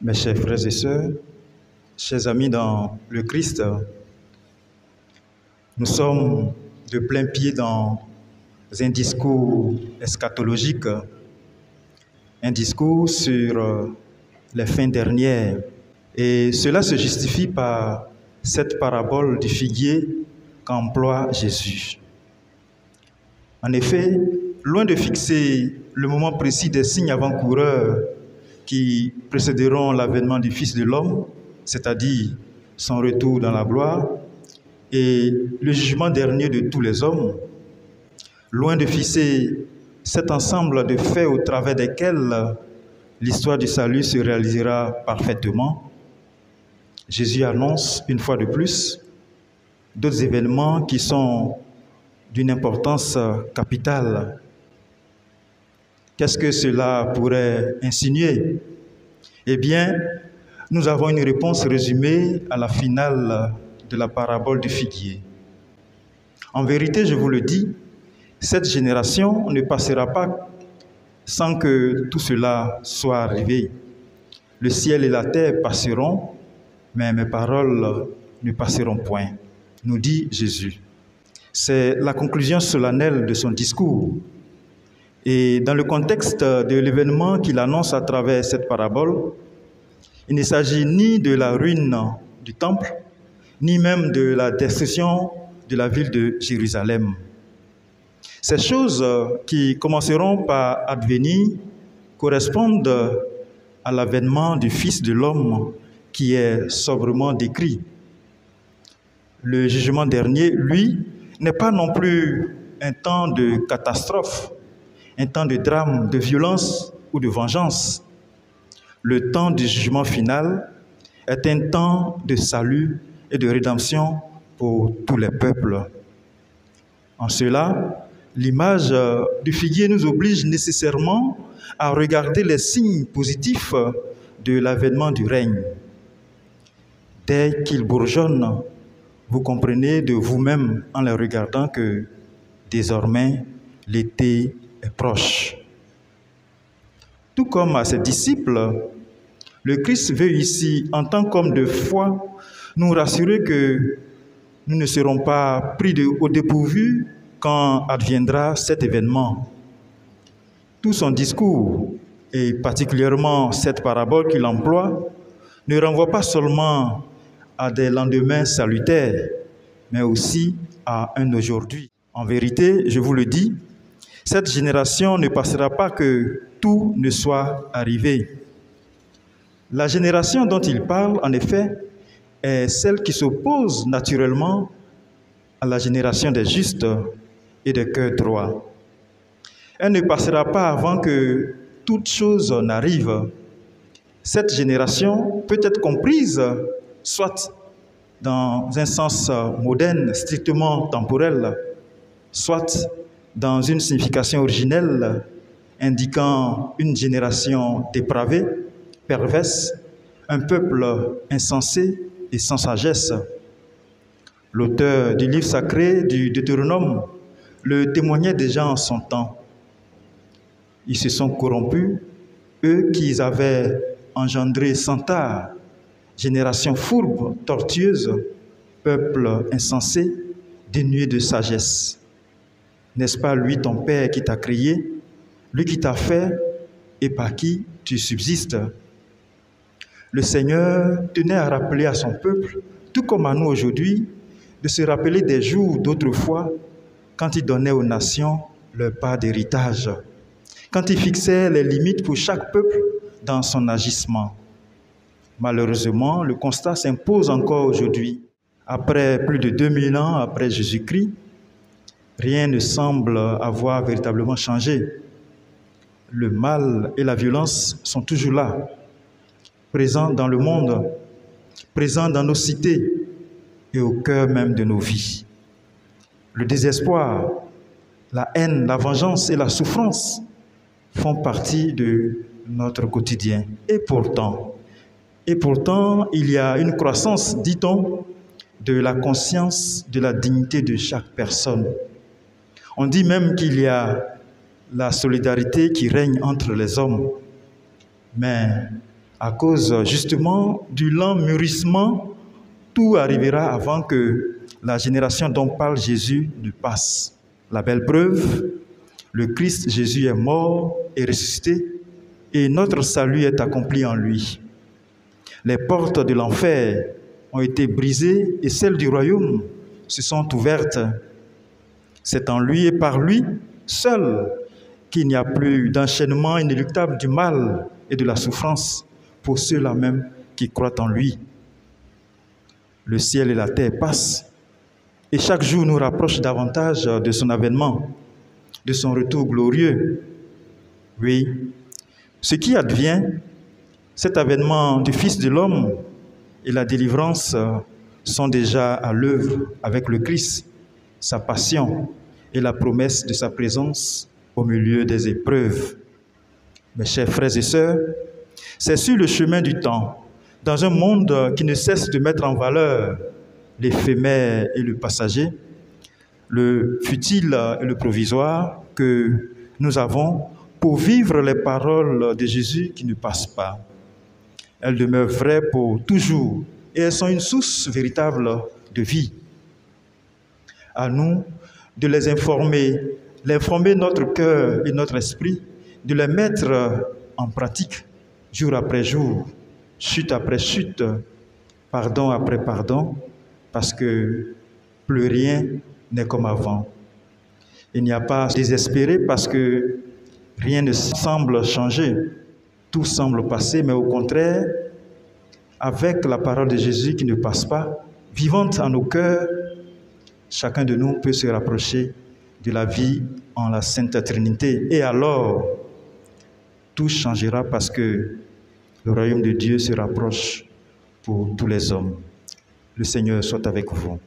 Mes chers frères et sœurs, chers amis dans le Christ, nous sommes de plein pied dans un discours eschatologique, un discours sur les fins dernières. Et cela se justifie par cette parabole du figuier qu'emploie Jésus. En effet, loin de fixer le moment précis des signes avant-coureurs qui précéderont l'avènement du Fils de l'homme, c'est-à-dire son retour dans la gloire, et le jugement dernier de tous les hommes, loin de fixer cet ensemble de faits au travers desquels l'histoire du salut se réalisera parfaitement, Jésus annonce une fois de plus d'autres événements qui sont d'une importance capitale. Qu'est-ce que cela pourrait insinuer? Eh bien, nous avons une réponse résumée à la finale de la parabole du figuier. En vérité, je vous le dis, cette génération ne passera pas sans que tout cela soit arrivé. Le ciel et la terre passeront, mais mes paroles ne passeront point, nous dit Jésus. C'est la conclusion solennelle de son discours. Et dans le contexte de l'événement qu'il annonce à travers cette parabole, il ne s'agit ni de la ruine du temple, ni même de la destruction de la ville de Jérusalem. Ces choses qui commenceront par advenir correspondent à l'avènement du Fils de l'homme qui est sobrement décrit. Le jugement dernier, lui, n'est pas non plus un temps de catastrophe, un temps de drame, de violence ou de vengeance. Le temps du jugement final est un temps de salut et de rédemption pour tous les peuples. En cela, l'image du figuier nous oblige nécessairement à regarder les signes positifs de l'avènement du règne. Dès qu'il bourgeonne, vous comprenez de vous-même en les regardant que désormais l'été est proche. Tout comme à ses disciples, le Christ veut ici, en tant qu'homme de foi, nous rassurer que nous ne serons pas pris au dépourvu quand adviendra cet événement. Tout son discours, et particulièrement cette parabole qu'il emploie, ne renvoie pas seulement à des lendemains salutaires, mais aussi à un aujourd'hui. En vérité, je vous le dis, cette génération ne passera pas que tout ne soit arrivé. La génération dont il parle, en effet, est celle qui s'oppose naturellement à la génération des justes et des cœurs droits. Elle ne passera pas avant que toute chose n'arrive. Cette génération peut être comprise soit dans un sens moderne, strictement temporel, soit dans une signification originelle indiquant une génération dépravée, perverse, un peuple insensé et sans sagesse. L'auteur du livre sacré du Deutéronome le témoignait déjà en son temps. Ils se sont corrompus, eux qui avaient engendré sans tard, génération fourbe, tortueuse, peuple insensé, dénué de sagesse. N'est-ce pas lui ton Père qui t'a créé, lui qui t'a fait et par qui tu subsistes? Le Seigneur tenait à rappeler à son peuple, tout comme à nous aujourd'hui, de se rappeler des jours d'autrefois, quand il donnait aux nations leur part d'héritage, quand il fixait les limites pour chaque peuple dans son agissement. Malheureusement, le constat s'impose encore aujourd'hui. Après plus de 2000 ans après Jésus-Christ, rien ne semble avoir véritablement changé. Le mal et la violence sont toujours là, présents dans le monde, présents dans nos cités et au cœur même de nos vies. Le désespoir, la haine, la vengeance et la souffrance font partie de notre quotidien. Et pourtant, il y a une croissance, dit-on, de la conscience de la dignité de chaque personne. On dit même qu'il y a la solidarité qui règne entre les hommes. Mais À cause justement du lent mûrissement, tout arrivera avant que la génération dont parle Jésus ne passe. La belle preuve, le Christ Jésus est mort et ressuscité, et notre salut est accompli en lui. Les portes de l'enfer ont été brisées et celles du royaume se sont ouvertes. C'est en lui et par lui seul qu'il n'y a plus d'enchaînement inéluctable du mal et de la souffrance pour ceux-là même qui croient en lui. Le ciel et la terre passent et chaque jour nous rapproche davantage de son avènement, de son retour glorieux. Oui, ce qui advient, cet avènement du Fils de l'homme et la délivrance sont déjà à l'œuvre avec le Christ, sa passion et la promesse de sa présence au milieu des épreuves. Mes chers frères et sœurs, c'est sur le chemin du temps, dans un monde qui ne cesse de mettre en valeur l'éphémère et le passager, le futile et le provisoire, que nous avons pour vivre les paroles de Jésus qui ne passent pas. Elles demeurent vraies pour toujours et elles sont une source véritable de vie. À nous de les informer notre cœur et notre esprit, de les mettre en pratique jour après jour, chute après chute, pardon après pardon, parce que plus rien n'est comme avant. Il n'y a pas à désespérer parce que rien ne semble changer. Tout semble passer, mais au contraire, avec la parole de Jésus qui ne passe pas, vivante en nos cœurs, chacun de nous peut se rapprocher de la vie en la Sainte Trinité. Et alors, tout changera parce que le royaume de Dieu se rapproche pour tous les hommes. Le Seigneur soit avec vous.